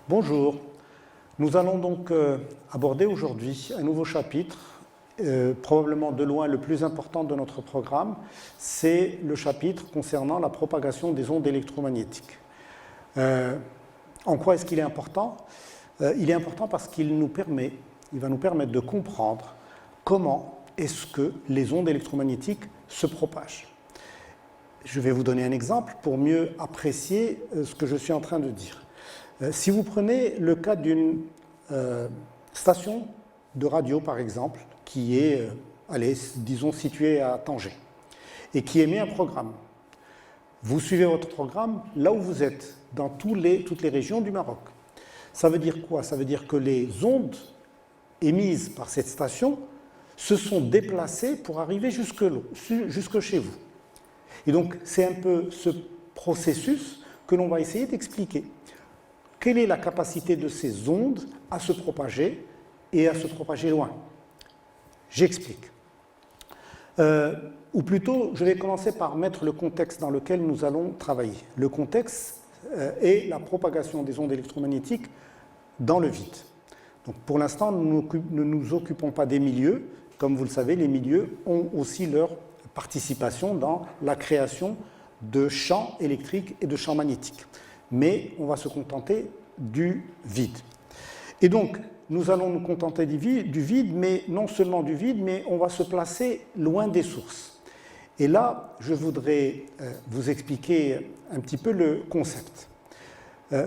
Bonjour, nous allons donc aborder aujourd'hui un nouveau chapitre, probablement de loin le plus important de notre programme, c'est le chapitre concernant la propagation des ondes électromagnétiques. En quoi est-ce qu'il est important ? Il est important parce qu'il va nous permettre de comprendre comment est-ce que les ondes électromagnétiques se propagent. Je vais vous donner un exemple pour mieux apprécier ce que je suis en train de dire. Si vous prenez le cas d'une station de radio, par exemple, qui est, disons, située à Tanger, et qui émet un programme. Vous suivez votre programme là où vous êtes, dans toutes les régions du Maroc. Ça veut dire quoi? Ça veut dire que les ondes émises par cette station se sont déplacées pour arriver jusque chez vous. Et donc, c'est un peu ce processus que l'on va essayer d'expliquer. Quelle est la capacité de ces ondes à se propager et à se propager loin? J'explique. Ou plutôt, je vais commencer par mettre le contexte dans lequel nous allons travailler. Le contexte est la propagation des ondes électromagnétiques dans le vide. Donc, pour l'instant, nous ne nous occupons pas des milieux. Comme vous le savez, les milieux ont aussi leur participation dans la création de champs électriques et de champs magnétiques. Mais on va se contenter du vide. Et donc, nous allons nous contenter du vide, mais non seulement du vide, mais on va se placer loin des sources. Et là, je voudrais vous expliquer un petit peu le concept.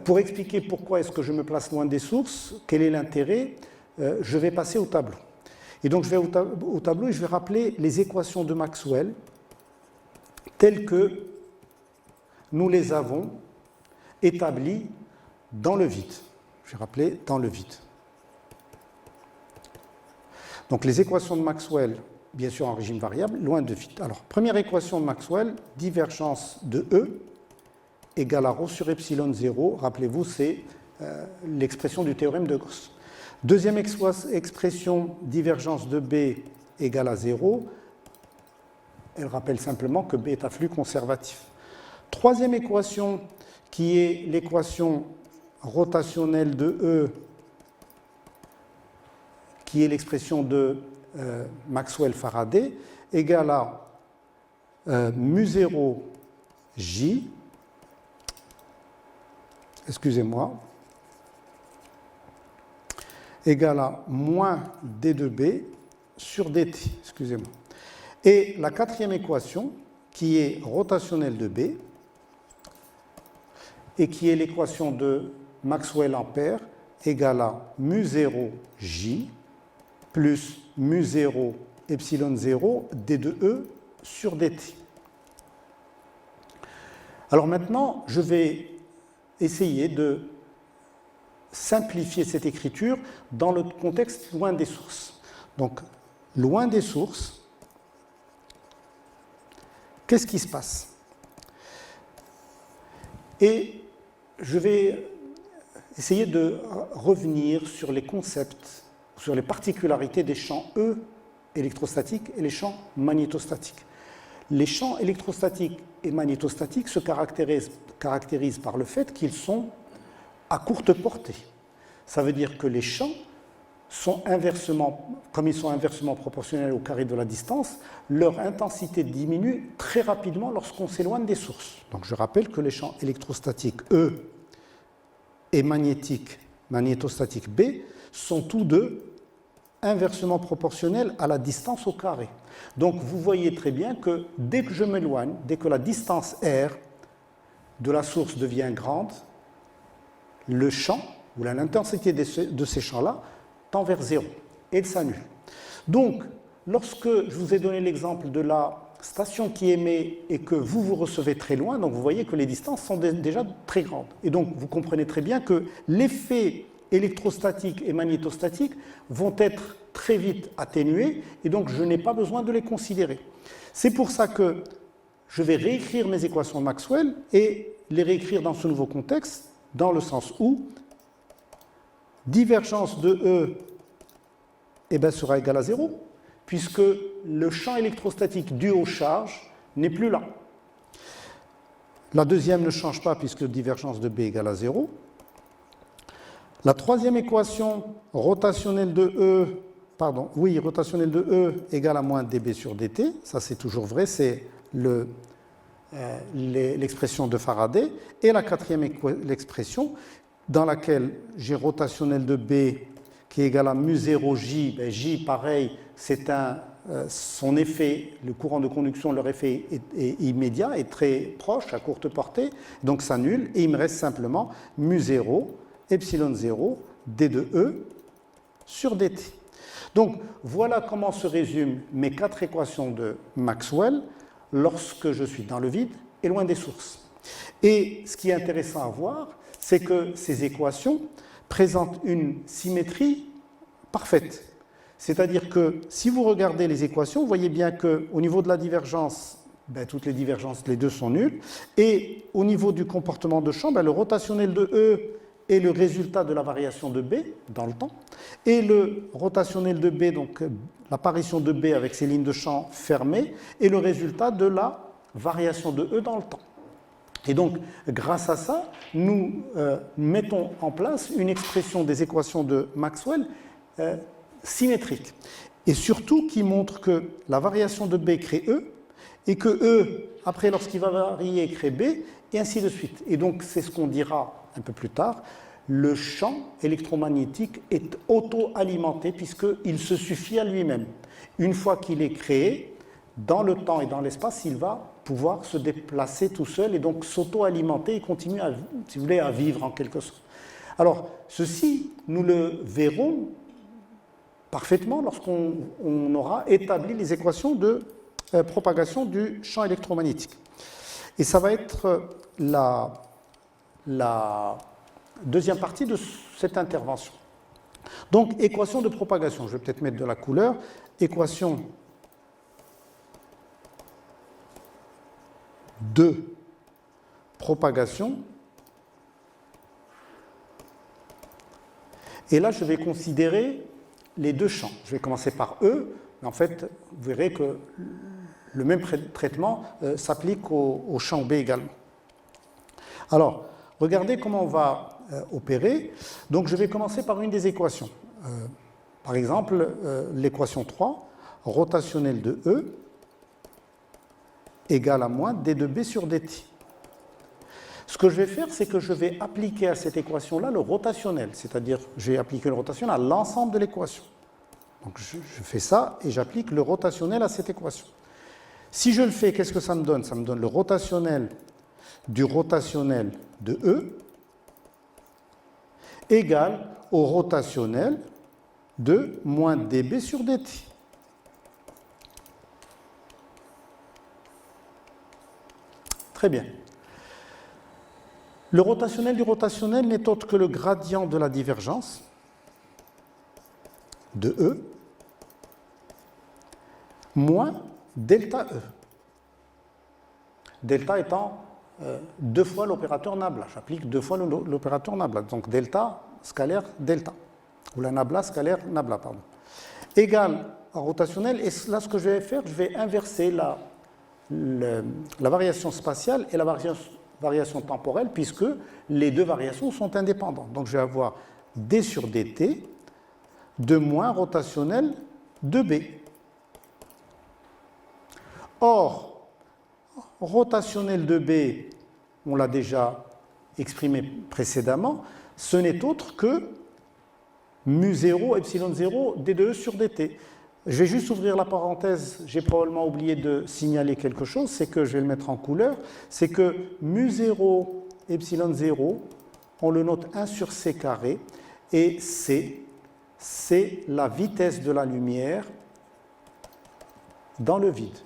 Pour expliquer pourquoi est-ce que je me place loin des sources, quel est l'intérêt, je vais passer au tableau. Et donc, je vais au tableau et je vais rappeler les équations de Maxwell telles que nous les avons établies dans le vide. Je vais rappeler dans le vide. Donc, les équations de Maxwell, bien sûr en régime variable, loin de vide. Alors, première équation de Maxwell, divergence de E égale à ρ sur epsilon 0. Rappelez-vous, c'est l'expression du théorème de Gauss. Deuxième expression, divergence de B égale à 0. Elle rappelle simplement que B est un flux conservatif. Troisième équation, qui est l'équation rotationnelle de E, qui est l'expression de Maxwell-Faraday, égale à mu0 J, égale à moins d2b sur dt, Et la quatrième équation, qui est rotationnelle de B, et qui est l'équation de Maxwell-Ampère, égale à mu0 J plus mu0 epsilon 0 d de E sur dt. Alors maintenant, je vais essayer de simplifier cette écriture dans le contexte loin des sources. Donc, loin des sources, qu'est-ce qui se passe? Et je vais essayer de revenir sur les concepts, sur les particularités des champs E électrostatiques et les champs magnétostatiques. Les champs électrostatiques et magnétostatiques se caractérisent par le fait qu'ils sont à courte portée. Ça veut dire que les champs sont comme ils sont inversement proportionnels au carré de la distance, leur intensité diminue très rapidement lorsqu'on s'éloigne des sources. Donc je rappelle que les champs électrostatiques E et magnétostatiques B sont tous deux inversement proportionnels à la distance au carré. Donc vous voyez très bien que dès que je m'éloigne, dès que la distance R de la source devient grande, le champ, ou l'intensité de ces champs-là, tend vers 0 et il s'annule. Donc, lorsque je vous ai donné l'exemple de la station qui émet et que vous recevez très loin, donc vous voyez que les distances sont déjà très grandes. Et donc, vous comprenez très bien que l'effet électrostatique et magnétostatique vont être très vite atténués et donc je n'ai pas besoin de les considérer. C'est pour ça que je vais réécrire mes équations de Maxwell et les réécrire dans ce nouveau contexte, dans le sens où divergence de E sera égale à 0, puisque le champ électrostatique dû aux charges n'est plus là. La deuxième ne change pas puisque divergence de B égale à 0. La troisième équation, rotationnelle de rotationnelle de E égale à moins dB sur dt, ça c'est toujours vrai, c'est l'expression de Faraday. Et la quatrième expression, dans laquelle j'ai rotationnelle de B qui est égal à mu0J, J pareil, c'est son effet, le courant de conduction, leur effet est immédiat, est très proche, à courte portée, donc ça annule, et il me reste simplement mu0, epsilon 0, d de E sur dt. Donc voilà comment se résument mes 4 équations de Maxwell lorsque je suis dans le vide et loin des sources. Et ce qui est intéressant à voir, c'est que ces équations présentent une symétrie parfaite. C'est-à-dire que si vous regardez les équations, vous voyez bien qu'au niveau de la divergence, toutes les divergences, les deux sont nulles. Et au niveau du comportement de champ, le rotationnel de E est le résultat de la variation de B dans le temps. Et le rotationnel de B, donc l'apparition de B avec ses lignes de champ fermées, est le résultat de la variation de E dans le temps. Et donc, grâce à ça, nous mettons en place une expression des équations de Maxwell symétrique. Et surtout qui montre que la variation de B crée E, et que E, après, lorsqu'il va varier, crée B, et ainsi de suite. Et donc, c'est ce qu'on dira un peu plus tard, le champ électromagnétique est auto-alimenté puisqu'il se suffit à lui-même. Une fois qu'il est créé, dans le temps et dans l'espace, il va pouvoir se déplacer tout seul et donc s'auto-alimenter et continuer, si vous voulez, à vivre en quelque sorte. Alors, ceci, nous le verrons parfaitement lorsqu'on aura établi les équations de propagation du champ électromagnétique. Et ça va être la deuxième partie de cette intervention. Donc, équation de propagation. Je vais peut-être mettre de la couleur. Équation de propagation. Et là, je vais considérer les deux champs. Je vais commencer par E, mais en fait, vous verrez que le même traitement s'applique au champ B également. Alors, regardez comment on va opérer. Donc, je vais commencer par une des équations. Par exemple, l'équation 3, rotationnelle de E égale à moins d de B sur dt. Ce que je vais faire, c'est que je vais appliquer à cette équation-là le rotationnel, c'est-à-dire je vais appliquer le rotationnel à l'ensemble de l'équation. Donc je fais ça et j'applique le rotationnel à cette équation. Si je le fais, qu'est-ce que ça me donne? Ça me donne le rotationnel du rotationnel de E égal au rotationnel de moins dB sur dt. Très bien. Le rotationnel du rotationnel n'est autre que le gradient de la divergence de E moins delta E. Delta étant 2 fois l'opérateur nabla. J'applique 2 fois l'opérateur nabla. Donc delta scalaire delta. Ou la nabla scalaire nabla, pardon. Égal à rotationnel. Et là, ce que je vais faire, je vais inverser la variation spatiale et la variation temporelle, puisque les deux variations sont indépendantes. Donc je vais avoir d sur dt de moins rotationnel de B. Or, rotationnel de B, on l'a déjà exprimé précédemment, ce n'est autre que mu0, epsilon 0, d de E sur dt. Je vais juste ouvrir la parenthèse, j'ai probablement oublié de signaler quelque chose, c'est que je vais le mettre en couleur, c'est que mu0, epsilon 0, on le note 1 sur c carré, et c, c'est la vitesse de la lumière dans le vide.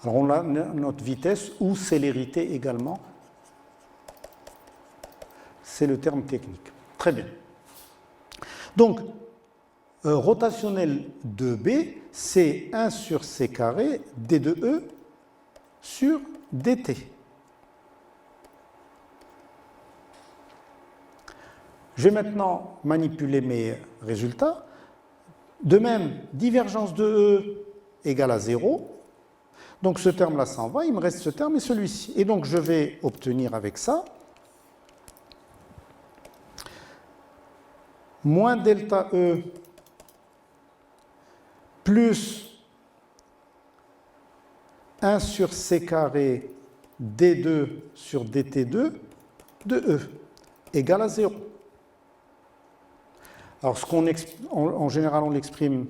Alors on a notre vitesse ou célérité également, c'est le terme technique. Très bien. Donc, rotationnel de B, c'est 1 sur c carré d de E sur dt. Je vais maintenant manipuler mes résultats. De même, divergence de E, égale à 0. Donc ce terme-là s'en va, il me reste ce terme et celui-ci. Et donc je vais obtenir avec ça moins delta E plus 1 sur C carré D2 sur DT2 de E égale à 0. Alors, en général, on l'exprime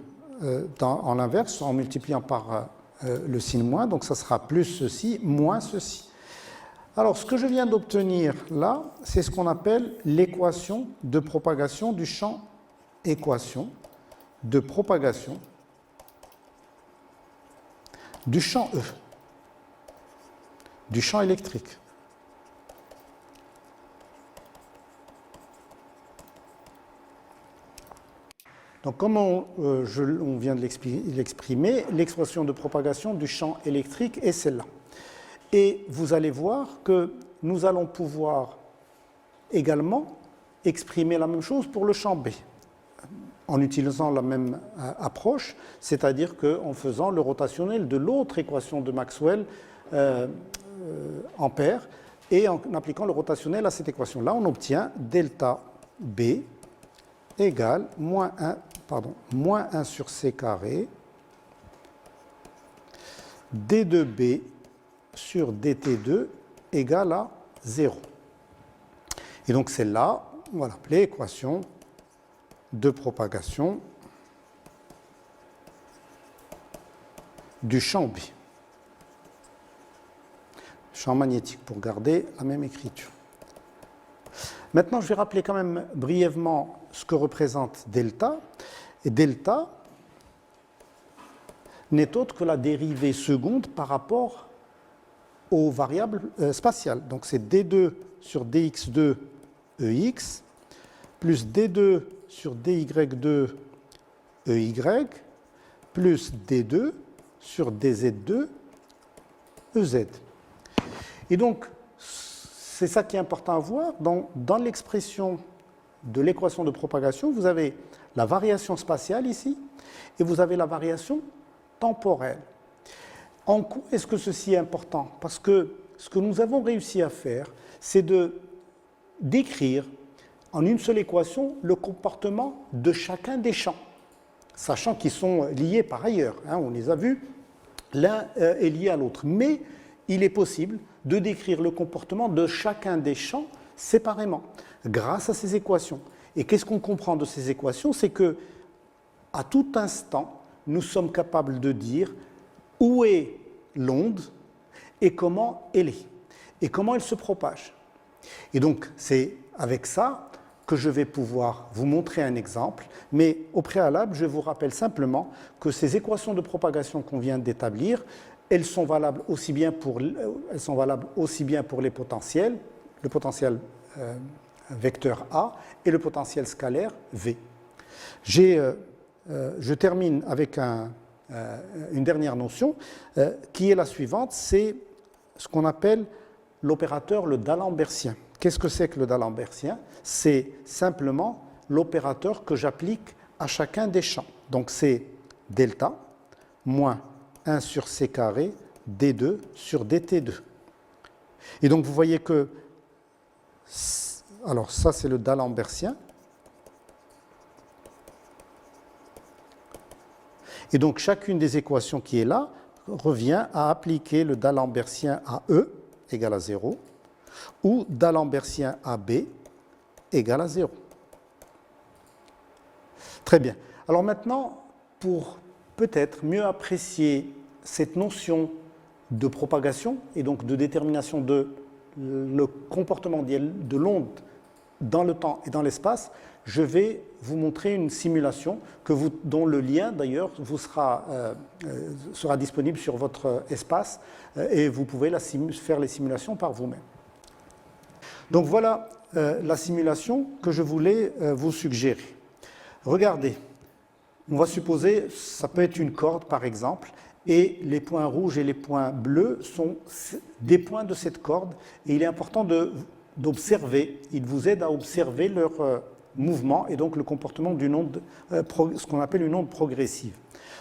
en l'inverse, en multipliant par le signe moins, donc ça sera plus ceci, moins ceci. Alors, ce que je viens d'obtenir là, c'est ce qu'on appelle l'équation de propagation du champ équation de propagation du champ E, du champ électrique. Donc, comme on vient de l'exprimer, l'expression de propagation du champ électrique est celle-là. Et vous allez voir que nous allons pouvoir également exprimer la même chose pour le champ B, en utilisant la même approche, c'est-à-dire qu'en faisant le rotationnel de l'autre équation de Maxwell en paire, et en appliquant le rotationnel à cette équation-là, on obtient delta B égale moins 1 sur C carré D2B sur DT2 égale à 0. Et donc celle-là, on va l'appeler équation de propagation du champ B. Champ magnétique, pour garder la même écriture. Maintenant, je vais rappeler quand même brièvement ce que représente delta. Et delta n'est autre que la dérivée seconde par rapport aux variables spatiales. Donc c'est d2 sur dx2 EX plus d2 sur dy2 EY plus d2 sur dz2 EZ. Et donc, c'est ça qui est important à voir. Dans l'expression de l'équation de propagation, vous avez la variation spatiale ici et vous avez la variation temporelle. En quoi est-ce que ceci est important? Parce que ce que nous avons réussi à faire, c'est d'écrire en une seule équation le comportement de chacun des champs, sachant qu'ils sont liés par ailleurs. On les a vus, l'un est lié à l'autre. Mais il est possible de décrire le comportement de chacun des champs séparément, grâce à ces équations. Et qu'est-ce qu'on comprend de ces équations? C'est que, à tout instant, nous sommes capables de dire où est l'onde et comment elle est, et comment elle se propage. Et donc, c'est avec ça que je vais pouvoir vous montrer un exemple, mais au préalable, je vous rappelle simplement que ces équations de propagation qu'on vient d'établir, elles sont valables aussi bien pour les potentiels, le potentiel vecteur A et le potentiel scalaire V. Je termine avec une dernière notion qui est la suivante, c'est ce qu'on appelle l'opérateur le d'Alembertien. Qu'est-ce que c'est que le d'Alembertien? C'est simplement l'opérateur que j'applique à chacun des champs. Donc c'est delta moins 1 sur C carré D2 sur DT2. Et donc vous voyez que, alors ça c'est le d'Alembertien. Et donc chacune des équations qui est là revient à appliquer le d'Alembertien à E égale à 0 ou d'Alembertien à B égale à 0. Très bien. Alors maintenant, pour peut-être mieux apprécier cette notion de propagation et donc de détermination de le comportement de l'onde dans le temps et dans l'espace, je vais vous montrer une simulation dont le lien d'ailleurs sera disponible sur votre espace et vous pouvez faire les simulations par vous-même. Donc voilà la simulation que je voulais vous suggérer. Regardez, on va supposer, ça peut être une corde par exemple, et les points rouges et les points bleus sont des points de cette corde, et il est important d'observer, ils vous aident à observer leur mouvement et donc le comportement d'une onde, ce qu'on appelle une onde progressive.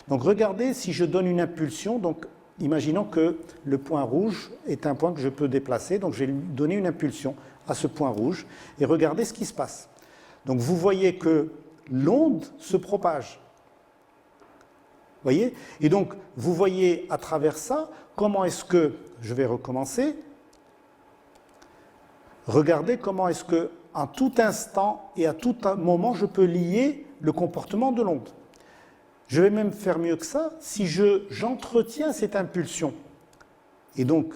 Donc regardez si je donne une impulsion, donc imaginons que le point rouge est un point que je peux déplacer, donc je vais lui donner une impulsion à ce point rouge, et regardez ce qui se passe. Donc vous voyez que l'onde se propage. Vous voyez? Et donc vous voyez à travers ça, comment est-ce que, je vais recommencer, regardez comment est-ce que à tout instant et à tout moment, je peux lier le comportement de l'onde. Je vais même faire mieux que ça, si j'entretiens cette impulsion, et donc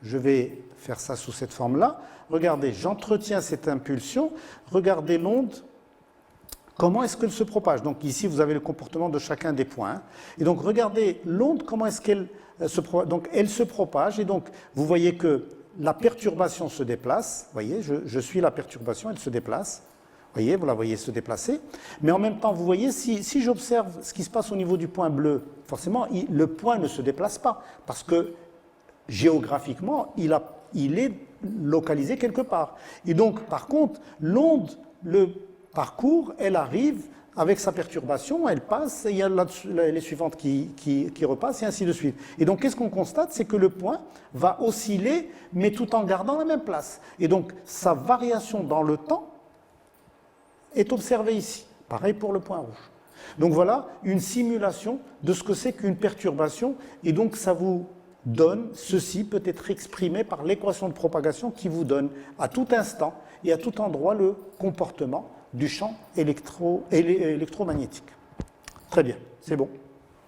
je vais faire ça sous cette forme-là, regardez, j'entretiens cette impulsion, regardez l'onde, comment est-ce qu'elle se propage. Donc ici, vous avez le comportement de chacun des points, et donc regardez l'onde, comment est-ce qu'elle se propage. Donc elle se propage, et donc vous voyez que la perturbation se déplace, vous voyez, je suis la perturbation, elle se déplace, voyez, vous la voyez se déplacer, mais en même temps, vous voyez, si j'observe ce qui se passe au niveau du point bleu, forcément, le point ne se déplace pas, parce que géographiquement, il est localisé quelque part. Et donc, par contre, l'onde, le parcours, elle arrive avec sa perturbation, elle passe, et il y a les suivantes qui repassent, et ainsi de suite. Et donc, qu'est-ce qu'on constate? C'est que le point va osciller, mais tout en gardant la même place. Et donc, sa variation dans le temps est observé ici. Pareil pour le point rouge. Donc voilà une simulation de ce que c'est qu'une perturbation, et donc ça vous donne, ceci peut être exprimé par l'équation de propagation qui vous donne à tout instant et à tout endroit le comportement du champ électromagnétique. Très bien, c'est bon.